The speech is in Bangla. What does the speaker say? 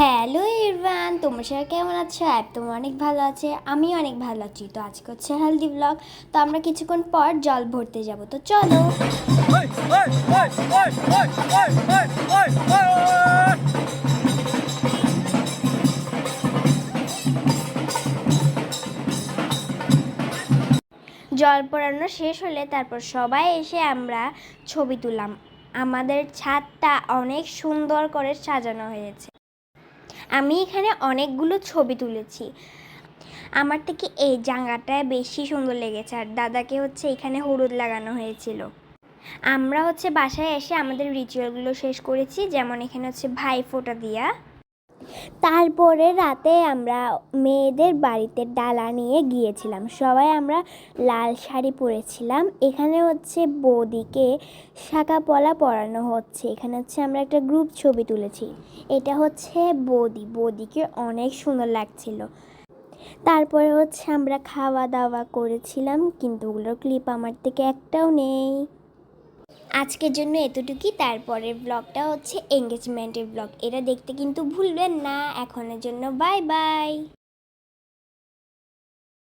হ্যালো এভরিওয়ান, তোমরা সবাই কেমন আছো? তোমরা অনেক ভালো আছে, আমিও অনেক ভালো আছি। তো আজকে হচ্ছে হেলদি ব্লগ। তো আমরা কিছুক্ষণ পর জল ভরতে যাব, তো চলো। জল পড়ানো শেষ হলে তারপর সবাই এসে আমরা ছবি তুললাম। আমাদের ছাদটা অনেক সুন্দর করে সাজানো হয়েছে। আমি এখানে অনেকগুলো ছবি তুলেছি। আমার থেকে এই জায়গাটায় বেশি সুন্দর লেগেছে, আর দাদাকে হচ্ছে এখানে হলুদ লাগানো হয়েছিল। আমরা হচ্ছে বাসায় এসে আমাদের রিচুয়ালগুলো শেষ করেছি, যেমন এখানে হচ্ছে ভাই ফোঁটা দিয়া। তারপরে রাতে আমরা মেয়েদের বাড়িতে ডালা নিয়ে গিয়েছিলাম। সবাই আমরা লাল শাড়ি পরেছিলাম। এখানে হচ্ছে বৌদিকে শাঁকা পলা পরানো হচ্ছে। এখানে হচ্ছে আমরা একটা গ্রুপ ছবি তুলেছি। এটা হচ্ছে বৌদিকে অনেক সুন্দর লাগছিল। তারপরে হচ্ছে আমরা খাওয়া দাওয়া করেছিলাম, কিন্তু ওগুলোর ক্লিপ আমার থেকে একটাও নেই। আজকের জন্য এতটুকুই। তারপরের ব্লগটা হচ্ছে এঙ্গেজমেন্টের ব্লগ, এটা দেখতে কিন্তু ভুলবেন না। এখনের জন্য বাই বাই।